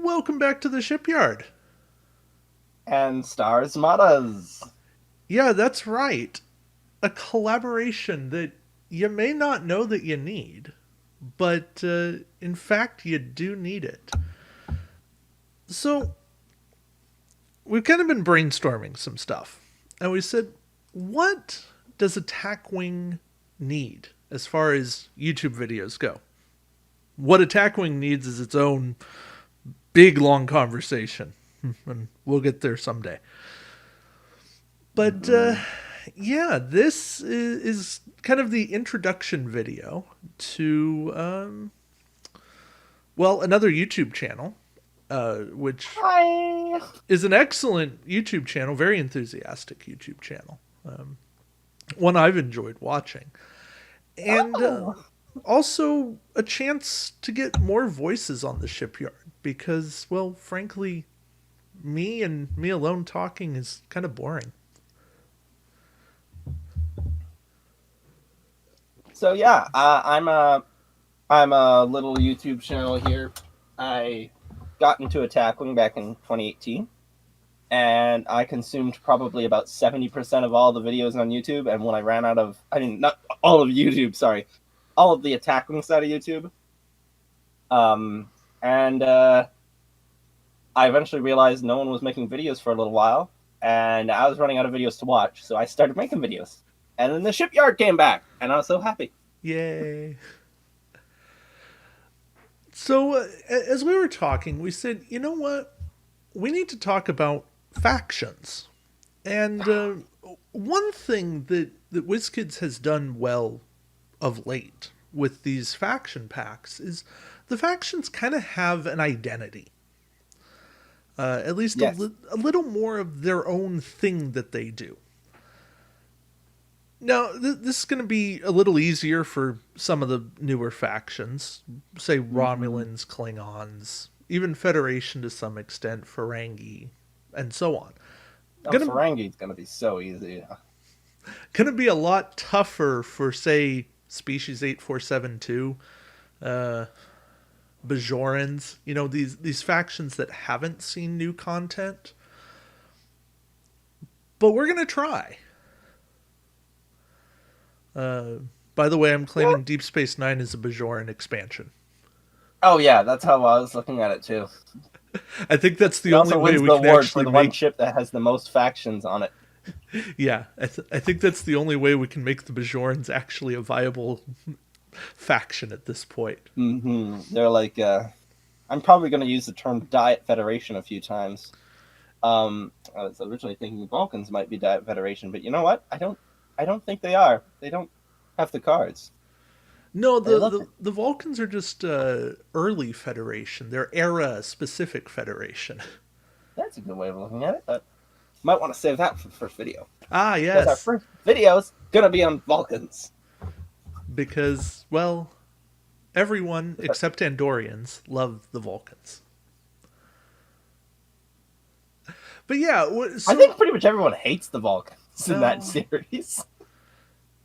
Welcome back to the Shipyard. And Starsmadas. Yeah, that's right. A collaboration that you may not know that you need, but in fact, you do need it. So, we've kind of been brainstorming some stuff, and we said, what does Attack Wing need as far as YouTube videos go? What Attack Wing needs is its own big, long conversation, and we'll get there someday. But yeah, this is kind of the introduction video to another YouTube channel, which Hi. is an excellent YouTube channel, very enthusiastic YouTube channel, one I've enjoyed watching, and Oh. also a chance to get more voices on the Shipyard because, well, frankly, me and me alone talking is kind of boring. So yeah, I'm a little YouTube channel here. I got into Attack Wing back in 2018, and I consumed probably about 70% of all the videos on YouTube. And when I ran out of, I mean, not all of YouTube, sorry, all of the Attack Wing side of YouTube. And I eventually realized no one was making videos for a little while, and I was running out of videos to watch, so I started making videos. And then the Shipyard came back, and I was so happy. Yay. So, as we were talking, we said, you know what? We need to talk about factions. And one thing that WizKids has done well of late with these faction packs is the factions kind of have an identity. At least Yes. a little more of their own thing that they do. Now, this is going to be a little easier for some of the newer factions, say Mm-hmm. Romulans, Klingons, even Federation to some extent, Ferengi, and so on. Oh, Gonna Ferengi's gonna be so easy. gonna be a lot tougher for say Species 8472, uh, Bajorans. You know these factions that haven't seen new content, but we're gonna try. Uh, by the way, I'm Yeah. claiming Deep Space Nine is a Bajoran expansion. Oh yeah, that's how I was looking at it too. I think that's It the only also way wins we the can award for actually the one make. ship that has the most factions on it. Yeah, I think that's the only way we can make the Bajorans actually a viable faction at this point. They're like, I'm probably gonna use the term Diet Federation a few times. I was originally thinking the Vulcans might be Diet Federation, but you know what? I don't think they are. They don't have the cards. No, They the look. the Vulcans are just early Federation. They're era specific Federation. That's a good way of looking at it. But might want to save that for the first video Ah, because our yes, first video is gonna be on Vulcans. because well, everyone except Andorians love the Vulcans. But yeah, I so think pretty much everyone hates the Vulcans in that no. series.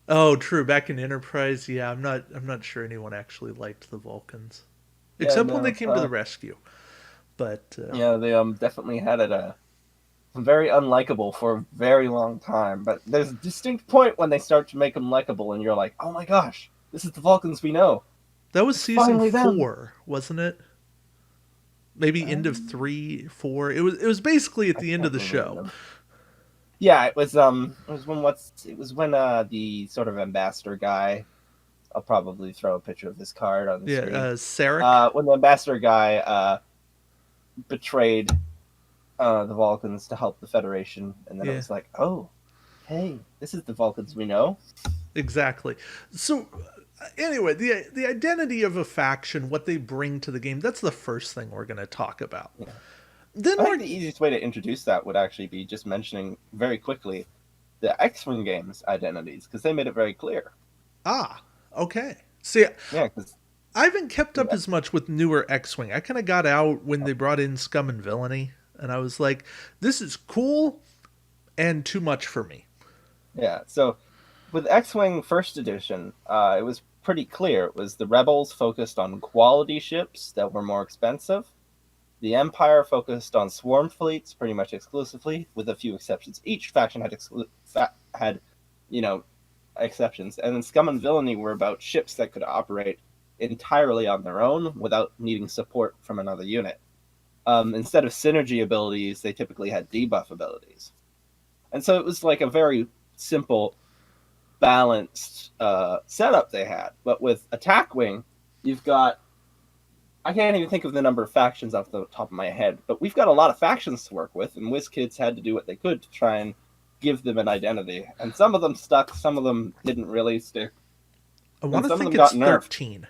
Oh, true. Back in Enterprise, yeah, I'm not sure anyone actually liked the Vulcans, Yeah, except when they no. came to the rescue. But Yeah, they definitely had it very unlikable for a very long time. But there's a distinct point when they start to make them likable, and you're like, oh my gosh, this is the Vulcans we know. that was It's season finally them. 4, wasn't it? Maybe end of Um, 3, 4. It was basically at I the end of can't the remember show. them. Yeah, it was when the sort of ambassador guy. I'll probably throw a picture of this card on the Yeah, screen. Sarek. When the ambassador guy betrayed the Vulcans to help the Federation, and then it Yeah, was like, oh, hey, this is the Vulcans we know. exactly. So anyway, the identity of a faction, what they bring to the game, that's the first thing we're going to talk about. Yeah. Then I think we're the easiest way to introduce that would actually be just mentioning very quickly the X-Wing games identities, because they made it very clear. ah, okay. See, Yeah, because I haven't kept up yeah, as much with newer X-Wing. I kind of got out when they brought in Scum and Villainy, and I was like, this is cool and too much for me. yeah. So with X-Wing First Edition, it was pretty clear. It was the Rebels focused on quality ships that were more expensive, The Empire focused on swarm fleets pretty much exclusively, with a few exceptions. Each faction had, you know, exceptions, and then Scum and Villainy were about ships that could operate entirely on their own without needing support from another unit. Instead of synergy abilities, they typically had debuff abilities, and so it was like a very simple, balanced setup they had. But with Attack Wing, you've got, I can't even think of the number of factions off the top of my head, but we've got a lot of factions to work with, and WizKids had to do what they could to try and give them an identity. And some of them stuck, some of them didn't really stick, I and want to some of think them it's got nerfed. 13.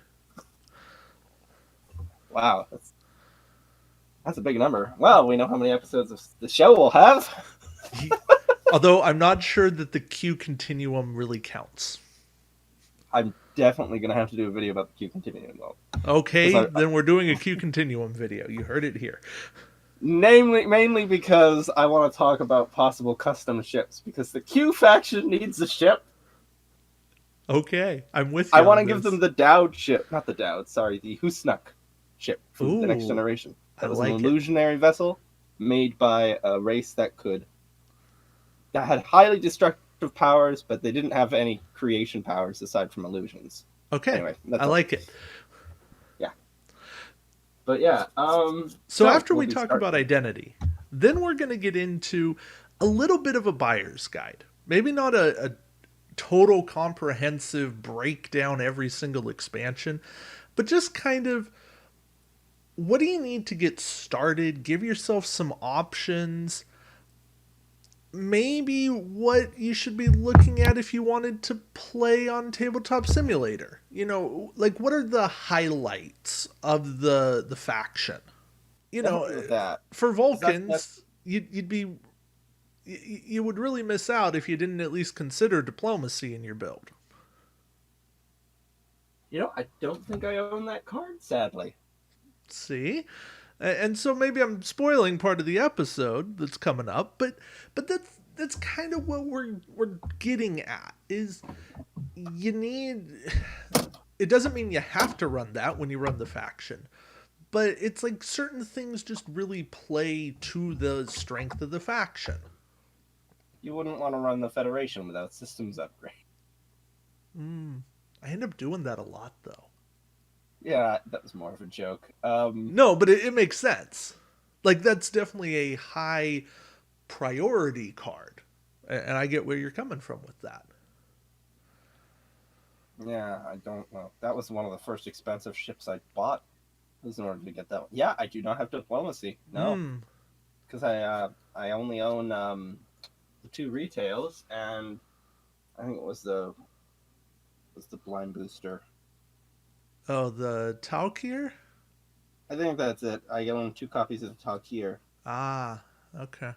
Wow, that's a big number. Well, we know how many episodes of the show we'll have. Although I'm not sure that the Q continuum really counts. I'm definitely going to have to do a video about the Q continuum, though. Okay, then we're doing a Q continuum video. You heard it here. Mainly because I want to talk about possible custom ships, because the Q faction needs a ship. Okay, I'm with you. I want to give them the Dowd ship. Not the Dowd, sorry, the Husnuk ship from Ooh, the Next Generation. That was like an illusionary vessel made by a race that had highly destructive powers, but they didn't have any creation powers aside from illusions. Okay, anyway, I like it. Yeah, but yeah. So after we talk about identity, then we're going to get into a little bit of a buyer's guide. Maybe not a total comprehensive breakdown every single expansion, but just kind of, what do you need to get started? Give yourself some options. Maybe what you should be looking at if you wanted to play on Tabletop Simulator. You know, like, what are the highlights of the faction? You know, that. for Vulcans, you would really miss out if you didn't at least consider diplomacy in your build. You know, I don't think I own that card, sadly. See? And so maybe I'm spoiling part of the episode that's coming up, but that's kind of what we're getting at, is you need, it doesn't mean you have to run that when you run the faction, but it's like certain things just really play to the strength of the faction. You wouldn't want to run the Federation without systems upgrade. I end up doing that a lot, though. Yeah, that was more of a joke. No, but it makes sense. Like, that's definitely a high priority card. And I get where you're coming from with that. Yeah, I don't know. That was one of the first expensive ships I bought. It was in order to get that one. Yeah, I do not have diplomacy. No. Because I only own the 2 retails, and I think it was the blind booster. Oh, the Talkir? I think that's it. I own 2 copies of the Talkir. Ah, okay.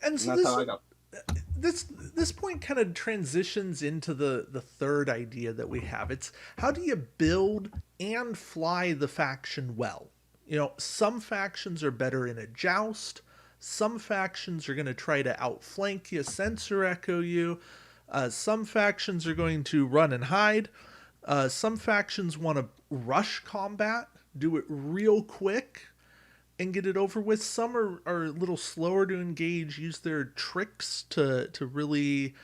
And so that's how I got. This point kind of transitions into the third idea that we have. It's, how do you build and fly the faction well? You know, some factions are better in a joust. Some factions are going to try to outflank you, sensor echo you. Some factions are going to run and hide. Some factions want to rush combat, do it real quick, and get it over with. Some are a little slower to engage, use their tricks to really,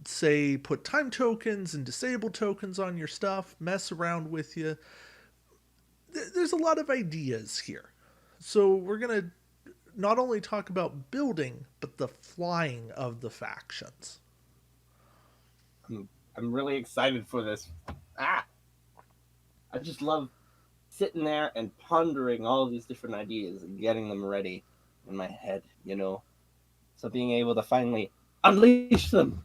say, put time tokens and disable tokens on your stuff, mess around with you. There's a lot of ideas here. So we're going to not only talk about building, but the flying of the factions. I'm really excited for this. I just love sitting there and pondering all these different ideas and getting them ready in my head, you know. So being able to finally unleash them.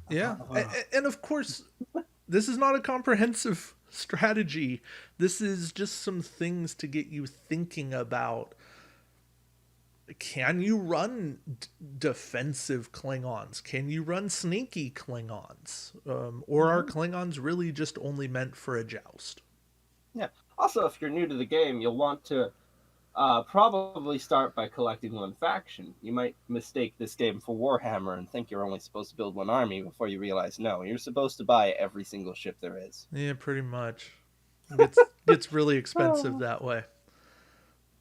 Yeah. And of course, this is not a comprehensive strategy. This is just some things to get you thinking about. Can you run defensive Klingons? Can you run sneaky Klingons? Or are Klingons really just only meant for a joust? Yeah. Also, if you're new to the game, you'll want to probably start by collecting one faction. You might mistake this game for Warhammer and think you're only supposed to build one army before you realize, no, you're supposed to buy every single ship there is. Yeah, pretty much. It gets really expensive that way.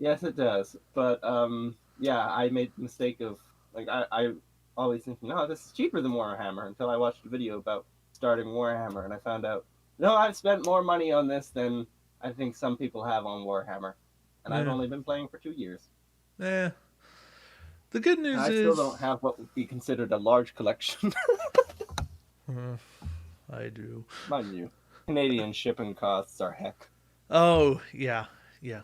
Yes, it does. But yeah, I made the mistake of like I always thinking, no, this is cheaper than Warhammer until I watched a video about starting Warhammer and I found out, no, I've spent more money on this than I think some people have on Warhammer, and I've Yeah. only been playing for 2 years. Eh. The good And news I still don't is, have what would be considered a large collection, uh, I do. mind you. Canadian shipping costs are heck. Oh yeah, yeah.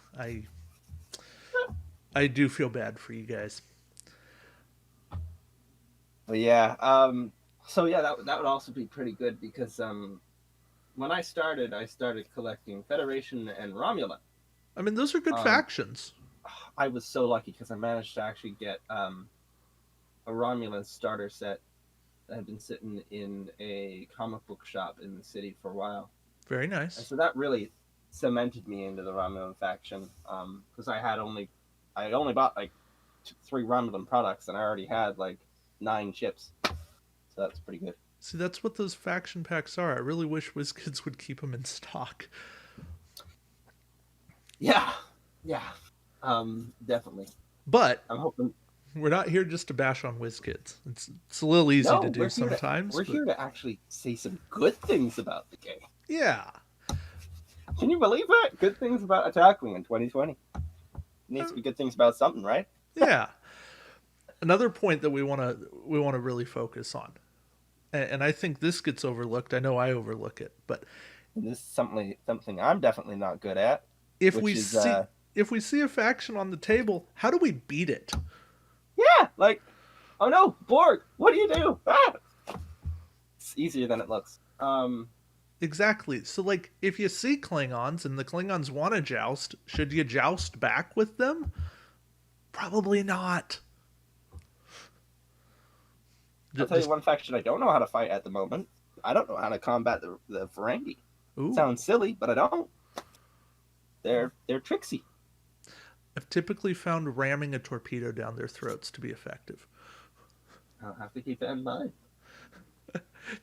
I do feel bad for you guys. But yeah, so yeah, that would also be pretty good because when I started collecting Federation and Romulan. I mean, those are good Um, factions. I was so lucky because I managed to actually get a Romulan starter set that had been sitting in a comic book shop in the city for a while, Very and nice. so that really cemented me into the Romulan faction. Because I had only bought like 3 Romulan products, and I already had like 9 ships, so that's pretty good. See, that's what those faction packs are. I really wish WizKids would keep them in stock. Yeah, yeah, definitely. But I'm hoping. we're not here just to bash on WizKids. It's a little easy to No, do sometimes, we're but here to actually say some good things about the game. yeah. Can you believe that? Good things about Attack Wing in 2020. Needs Uh, to be good things about something, right? Yeah. Another point that we want to really focus on, and I think this gets overlooked. I know I overlook it, but And this is something I'm definitely not good at, if we which is see if we see a faction on the table, how do we beat it? yeah, like oh no, Borg, what do you do? Ah! It's easier than it looks. Exactly. So, like, if you see Klingons and the Klingons want to joust, should you joust back with them? Probably not. I'll tell you Just one faction I don't know how to fight at the moment. I don't know how to combat the Ferengi. ooh. Sounds silly, but I don't. They're tricksy. I've typically found ramming a torpedo down their throats to be effective. I'll have to keep that in mind.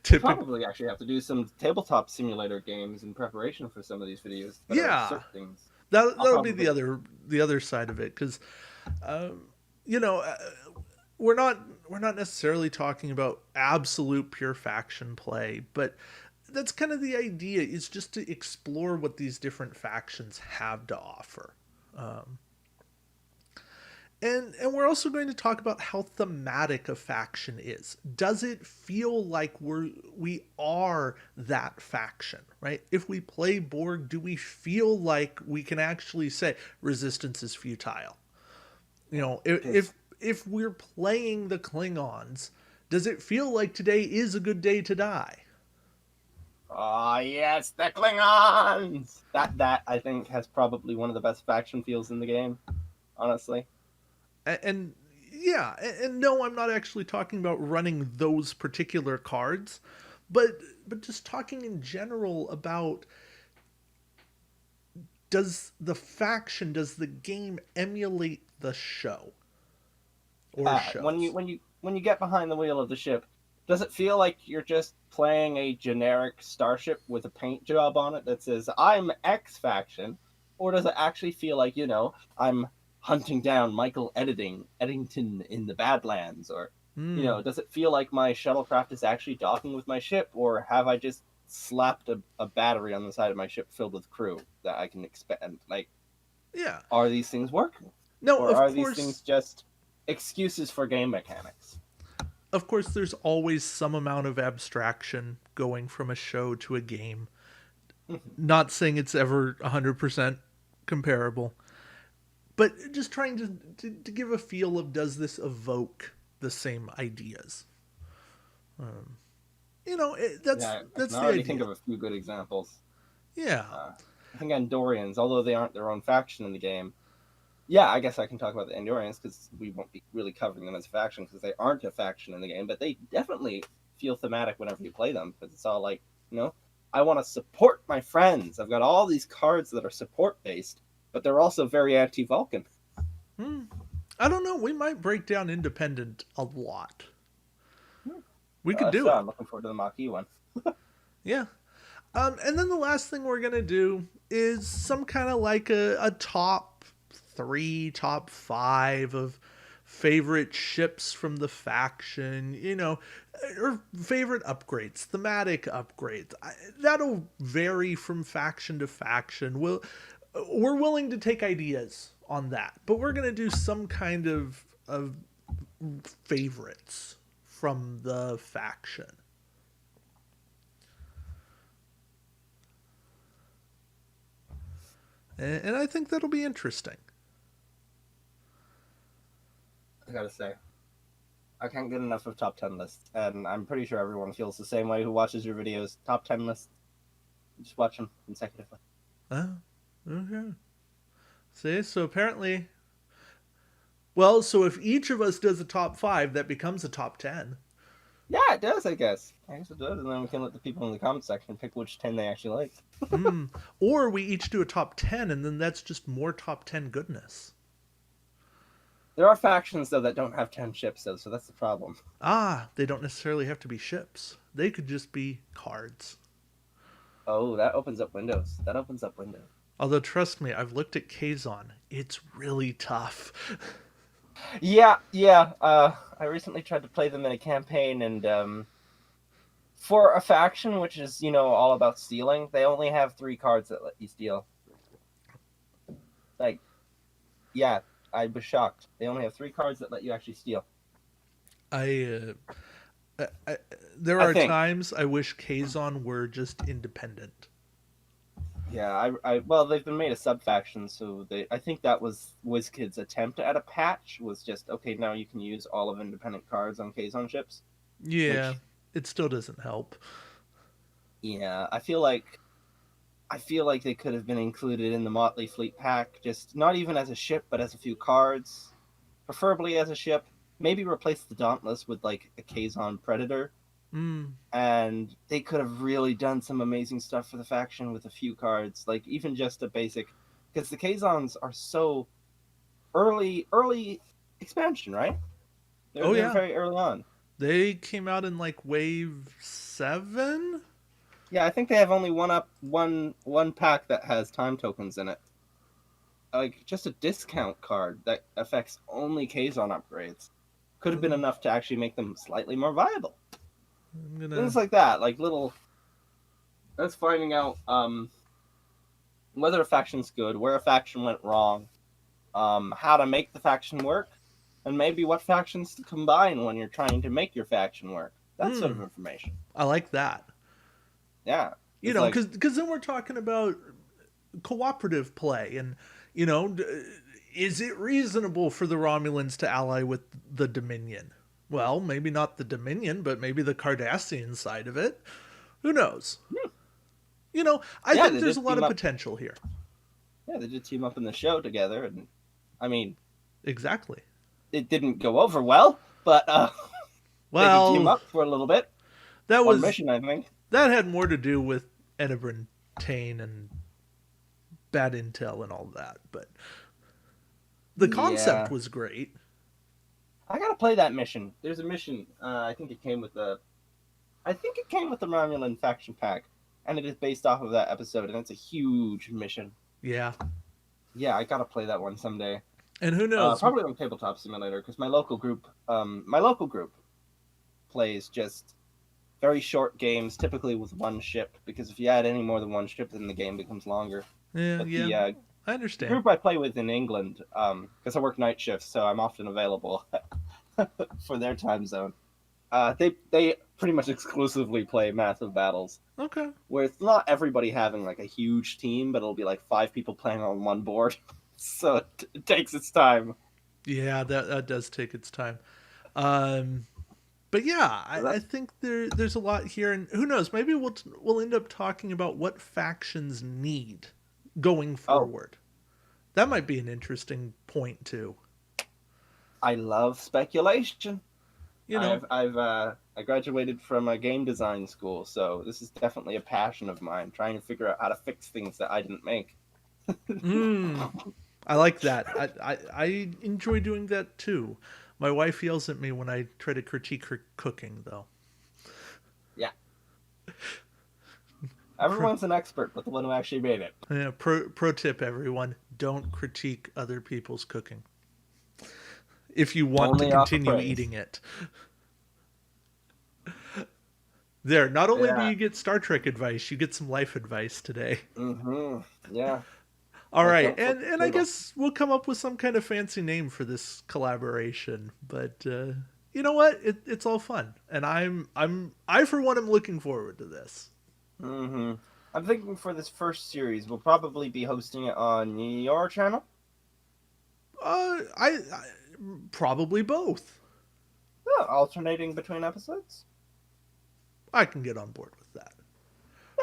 We'll Typic, probably actually have to do some tabletop simulator games in preparation for some of these videos that are yeah. cert things. I'll That'll be probably the other side of it, because, um, you know, we're not necessarily talking about absolute pure faction play, but that's kind of the idea, is just to explore what these different factions have to offer. Um, and we're also going to talk about how thematic a faction is. Does it feel like we are that faction, right? If we play Borg, do we feel like we can actually say resistance is futile? You know, if we're playing the Klingons, does it feel like today is a good day to die? oh yes, the Klingons. That I think has probably one of the best faction feels in the game. Honestly, And yeah, and no, I'm not actually talking about running those particular cards, but just talking in general about, does the game emulate the show or when shows? you get behind the wheel of the ship, does it feel like you're just playing a generic starship with a paint job on it that says I'm X faction, or does it actually feel like I'm hunting down Michael Eddington in the Badlands, or Hmm. does it feel like my shuttlecraft is actually docking with my ship, or have I just slapped a battery on the side of my ship filled with crew that I can expand? Like, Yeah. are these things working, No, or are these things just excuses for game mechanics? of course, there's always some amount of abstraction going from a show to a game. Not saying it's ever 100% comparable, but just trying to give a feel of, does this evoke the same ideas? Um, that's Yeah, I can that's the already think idea. of a few good examples. Yeah. Uh, I think Andorians, although they aren't their own faction in the game, yeah, I guess I can talk about the Andorians because we won't be really covering them as a faction because they aren't a faction in the game, but they definitely feel thematic whenever you play them because it's all like, you know, I want to support my friends. I've got all these cards that are support based, but they're also very anti Vulcan. Hmm. I don't know. We might break down independent a lot. We could do So it. I'm looking forward to the Maquis one. Yeah. And then the last thing we're gonna do is some kind of like a top 3, top 5 of favorite ships from the faction, or favorite upgrades, thematic upgrades. That'll vary from faction to faction. We're willing to take ideas on that, but we're going to do some kind of favorites from the faction. And I think that'll be interesting. I gotta say, I can't get enough of top 10 lists, and I'm pretty sure everyone feels the same way who watches your videos. Top 10 lists, just watch them consecutively. Oh, okay. See, so apparently, well, so if each of us does a top 5, that becomes a top 10. Yeah, it does, I guess. I guess it does, and then we can let the people in the comment section pick which 10 they actually like. Or we each do a top 10, and then that's just more top 10 goodness. There are factions, though, that don't have 10 ships, though, so that's the problem. They don't necessarily have to be ships. They could just be cards. Oh, that opens up windows. That opens up windows. Although, trust me, I've looked at Kazon. It's really tough. Yeah. I recently tried to play them in a campaign, and for a faction which is, all about stealing, they only have 3 cards that let you steal. Like, yeah, I was shocked. They only have 3 cards that let you actually steal. There are times I wish Kazon were just independent. Yeah, well, they've been made a sub-faction, so I think that was WizKid's attempt at a patch, was just, okay, now you can use all of independent cards on Kazon ships. Yeah, it still doesn't help. Yeah, I feel like they could have been included in the Motley Fleet pack, just not even as a ship, but as a few cards. Preferably as a ship. Maybe replace the Dauntless with, like, a Kazon Predator. And they could have really done some amazing stuff for the faction with a few cards, like even just a basic, because the Kazons are so early expansion, right? They're very early on. They came out in like wave 7. Yeah, I think they have only one pack that has time tokens in it. Like just a discount card that affects only Kazon upgrades could have been enough to actually make them slightly more viable. Things like that, like little. That's finding out whether a faction's good, where a faction went wrong, how to make the faction work, and maybe what factions to combine when you're trying to make your faction work. That sort of information. I like that. Yeah, because then we're talking about cooperative play, and is it reasonable for the Romulans to ally with the Dominion? Well, maybe not the Dominion, but maybe the Cardassian side of it. Who knows? I think there's a lot of potential here. Yeah, they did team up in the show together, and I mean, exactly. It didn't go over well, but they did team up for a little bit. That was one mission, I think. That had more to do with Enabrin Tane and bad intel and all that, but the concept was great. I gotta play that mission. There's a mission. I think it came with the Romulan faction pack, and it is based off of that episode, and it's a huge mission. Yeah. Yeah, I gotta play that one someday. And who knows? Probably on Tabletop Simulator, because my local group plays just very short games, typically with one ship. Because if you add any more than one ship, then the game becomes longer. Yeah. I understand. The group I play with in England, because I work night shifts, so I'm often available for their time zone. They pretty much exclusively play massive battles. Okay. Where it's not everybody having like a huge team, but it'll be like 5 people playing on one board. So it takes its time. Yeah, that does take its time. But yeah, I think there's a lot here, and who knows? Maybe we'll end up talking about what factions need going forward. That might be an interesting point too. I love speculation. I graduated from a game design school, so this is definitely a passion of mine, trying to figure out how to fix things that I didn't make. I like that. I enjoy doing that too. My wife yells at me when I try to critique her cooking, though. Yeah. Everyone's an expert, but the one who actually made it. Yeah. Pro tip, everyone: don't critique other people's cooking if you want to Only offer continue praise. eating it. There, not only do Yeah. you get Star Trek advice, you get some life advice today. Mm-hmm. Yeah. All Like right, don't flip and the I table. guess we'll come up with some kind of fancy name for this collaboration. But you know what? It's all fun, and I for one am looking forward to this. Mm-hmm. I'm thinking for this first series, we'll probably be hosting it on your channel. I probably both. Yeah, alternating between episodes. I can get on board with that.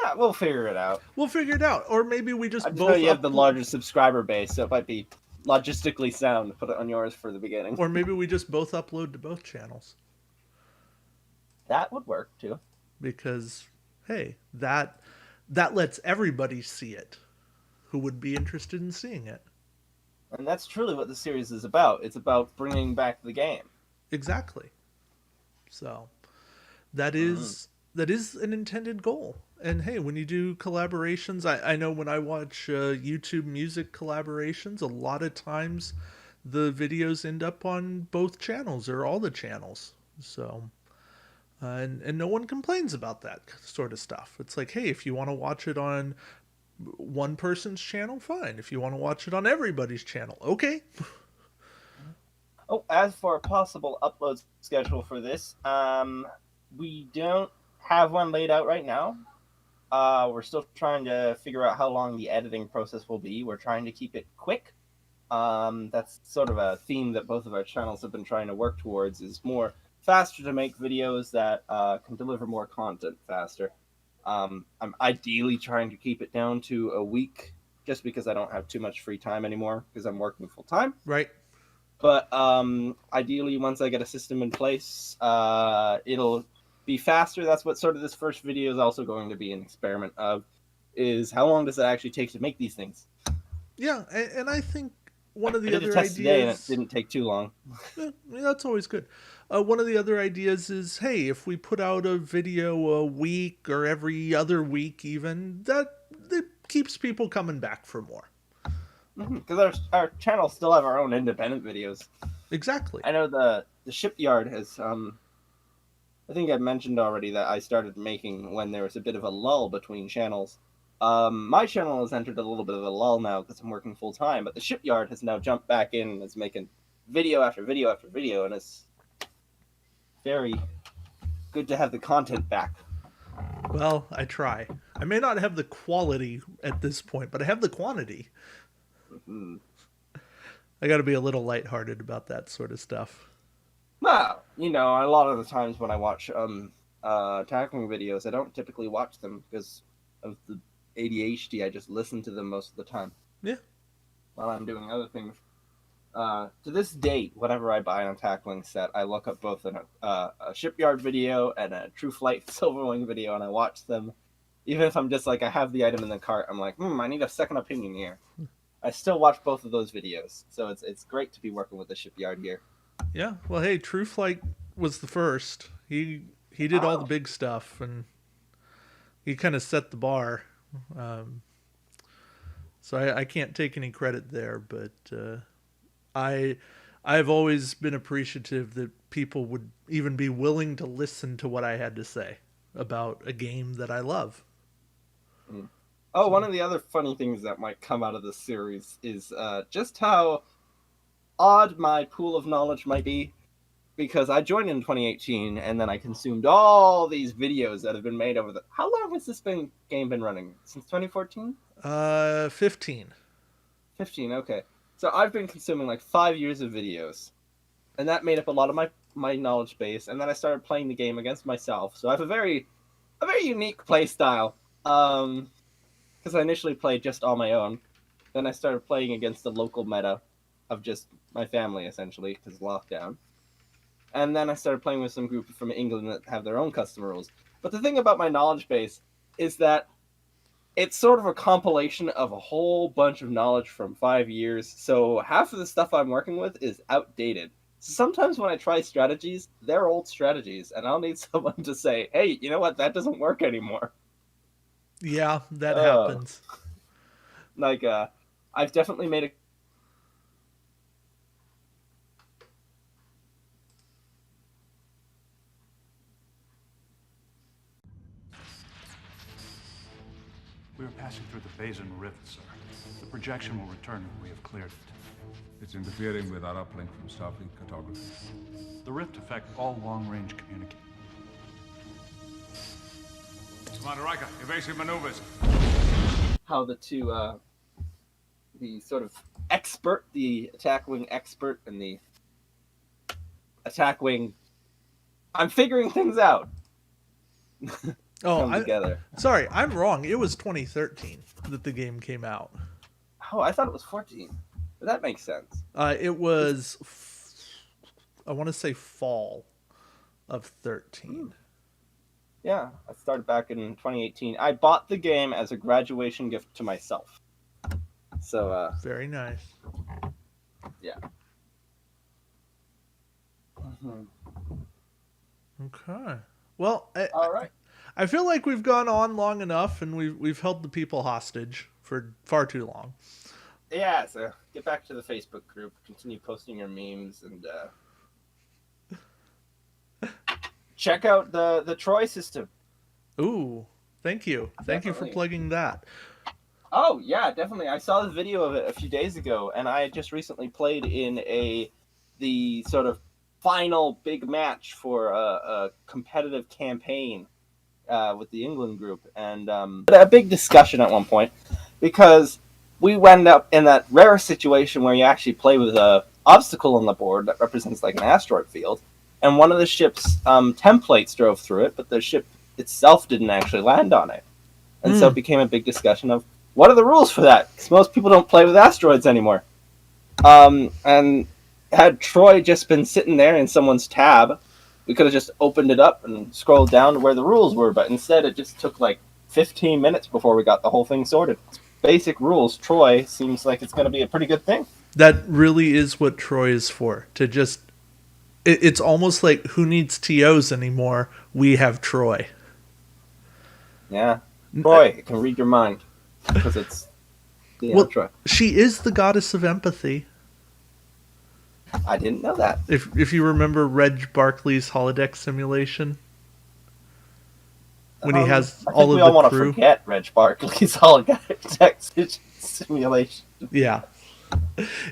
Yeah, we'll figure it out. We'll figure it out, or maybe we I just just know both you have up, the largest subscriber base, so it might be logistically sound to put it on yours for the beginning. or maybe we just both upload to both channels That would work too. because hey, that lets everybody see it who would be interested in seeing it. And that's truly what the series is about. It's about bringing back the game. Exactly. So that Mm-hmm. is that is an intended goal. And hey, when you do collaborations, I know when I watch YouTube music collaborations, a lot of times the videos end up on both channels or all the channels. So and no one complains about that sort of stuff. It's like, hey, if you want to watch it on one person's channel, fine. If you want to watch it on everybody's channel, okay. Oh, as for a possible upload schedule for this, we don't have one laid out right now. We're still trying to figure out how long the editing process will be. We're trying to keep it quick. That's sort of a theme that both of our channels have been trying to work towards, is more faster to make videos that can deliver more content faster. I'm ideally trying to keep it down to a week just because I don't have too much free time anymore because I'm working full time. Right. But ideally, once I get a system in place, it'll be faster. That's what sort of this first video is also going to be an experiment of, is how long does it actually take to make these things? Yeah, and I think one of I the did a other test today and it ideas. didn't take too long. That's always good. One of the other ideas is, hey, if we put out a video a week or every other week, even that keeps people coming back for more. Because our channels still have our own independent videos. Exactly. I know the Shipyard has I think I mentioned already that I started making when there was a bit of a lull between channels. My channel has entered a little bit of a lull now because I'm working full time, but the Shipyard has now jumped back in and is making video after video after video, and it's very good to have the content back. Well, I try. I may not have the quality at this point, but I have the quantity. Mm. I got to be a little lighthearted about that sort of stuff. Well, a lot of the times when I watch tackling videos, I don't typically watch them because of the ADHD. I just listen to them most of the time Yeah. while I'm doing other things. To this date, whenever I buy a tackling set, I look up both a Shipyard video and a True Flight Silverwing video, and I watch them. Even if I'm just like, I have the item in the cart, I'm like, I need a second opinion here. I still watch both of those videos, so it's great to be working with the Shipyard here. Yeah. Well, hey, True Flight was the first. He did all the Oh, big stuff, and he kind of set the bar. Um, so I can't take any credit there, but I I've always been appreciative that people would even be willing to listen to what I had to say about a game that I love. mm. Oh, one So of the other funny things that might come out of this series is just how odd my pool of knowledge might be, because I joined in 2018 and then I consumed all these videos that have been made over the. How long has this game been running? Since 2014? 15. 15. Okay, so I've been consuming like 5 years of videos, and that made up a lot of my knowledge base. And then I started playing the game against myself, so I have a very unique play style. Because I initially played just on my own, then I started playing against the local meta of just my family essentially because lockdown. And then I started playing with some group from England that have their own custom rules. But the thing about my knowledge base is that it's sort of a compilation of a whole bunch of knowledge from 5 years. So half of the stuff I'm working with is outdated. So sometimes when I try strategies, they're old strategies, and I'll need someone to say, "Hey, you know what? That doesn't work anymore." Yeah, that Uh, happens. like I've definitely made a. We are passing through the Basin Rift, sir. The projection will return when we have cleared it. It's interfering with our uplink from Starfleet cartography. The rift affect all long-range communication. Commander Riker, evasive maneuvers. How the two, the sort of expert, the attack wing expert, and the attack wing. I'm figuring things out. Come together. Sorry, I'm wrong. It was 2013 that the game came out. Oh, I thought it was 14. But that makes sense. It was, I want to say fall of 13. Yeah, I started back in 2018. I bought the game as a graduation gift to myself. So, very nice. Yeah. Mm-hmm. Okay. Well, all right. I feel like we've gone on long enough, and we've held the people hostage for far too long. Yeah, so get back to the Facebook group, continue posting your memes, and check out the Troy system. Ooh, thank you. Thank you for plugging that. Oh, yeah, definitely. I saw the video of it a few days ago, and I just recently played in the sort of final big match for a competitive campaign with the England group, and a big discussion at one point, because we wound up in that rare situation where you actually play with an obstacle on the board that represents like an asteroid field, and one of the ship's templates drove through it, but the ship itself didn't actually land on it. And so it became a big discussion of, what are the rules for that? Because most people don't play with asteroids anymore. And had Troy just been sitting there in someone's tab, we could have just opened it up and scrolled down to where the rules were, but instead it just took like 15 minutes before we got the whole thing sorted. Basic rules, Troy seems like it's going to be a pretty good thing. That really is what Troy is for. To just, it's almost like, who needs TOs anymore? We have Troy. Yeah. Troy, it can read your mind. Because it's Troy. She is the goddess of empathy. I didn't know that. If you remember Reg Barkley's holodeck simulation, when he has all of the crew. I think we all want to forget Reg Barkley's holodeck simulation. Yeah.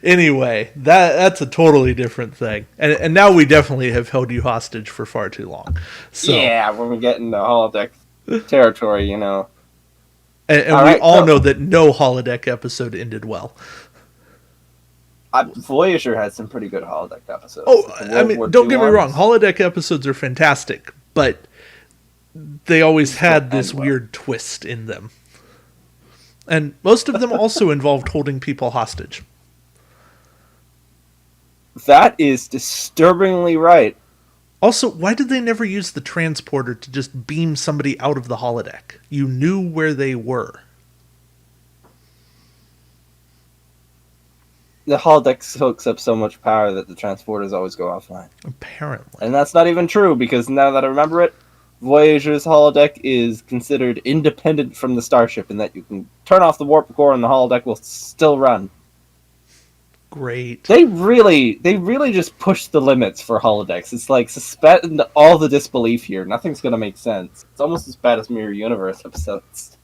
Anyway, that's a totally different thing, and now we definitely have held you hostage for far too long. So, yeah, when we get into holodeck territory, you know. And we all know that no holodeck episode ended well. Voyager had some pretty good holodeck episodes. Oh, I mean, don't get me wrong. Holodeck episodes are fantastic, but they always had this weird twist in them. And most of them also involved holding people hostage. That is disturbingly right. Also, why did they never use the transporter to just beam somebody out of the holodeck? You knew where they were. The holodeck soaks up so much power that the transporters always go offline. Apparently. And that's not even true, because now that I remember it, Voyager's holodeck is considered independent from the starship in that you can turn off the warp core and the holodeck will still run. Great. They really just push the limits for holodecks. It's like, suspend all the disbelief here. Nothing's going to make sense. It's almost as bad as Mirror Universe episodes.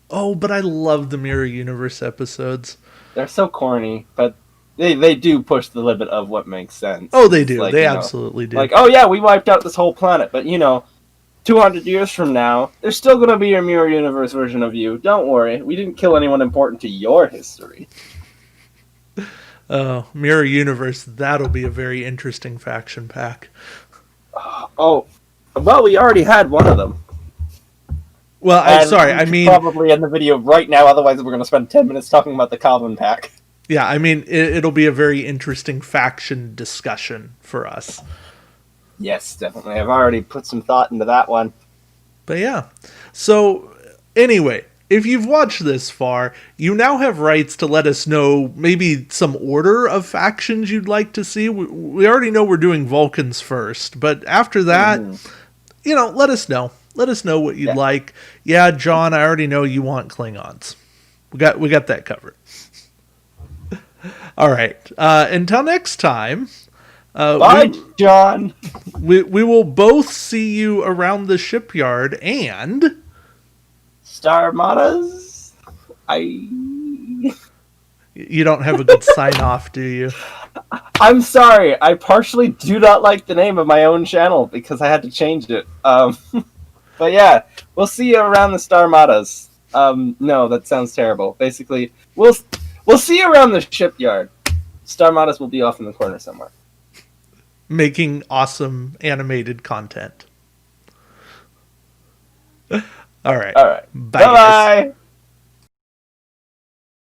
Oh, but I love the Mirror Universe episodes. They're so corny, but they do push the limit of what makes sense. Oh, they do. Like, they absolutely do. Like, oh yeah, we wiped out this whole planet, but 200 years from now, there's still going to be a Mirror Universe version of you. Don't worry. We didn't kill anyone important to your history. Mirror Universe, that'll be a very interesting faction pack. Oh, well, we already had one of them. Well, I mean... probably end the video right now, otherwise we're going to spend 10 minutes talking about the Calvin pack. Yeah, I mean, it'll be a very interesting faction discussion for us. Yes, definitely. I've already put some thought into that one. But yeah. So, anyway, if you've watched this far, you now have rights to let us know maybe some order of factions you'd like to see. We already know we're doing Vulcans first, but after that, let us know. Let us know what you'd like. Yeah, John, I already know you want Klingons. We got that covered. All right. Until next time. Bye, John. We will both see you around the shipyard and Starsmadas. you don't have a good sign off, do you? I'm sorry. I partially do not like the name of my own channel because I had to change it. But yeah, we'll see you around the Starsmadas. No, that sounds terrible. Basically, we'll see you around the shipyard. Starsmadas will be off in the corner somewhere. Making awesome animated content. All right. All right. Bye. Guys. Bye.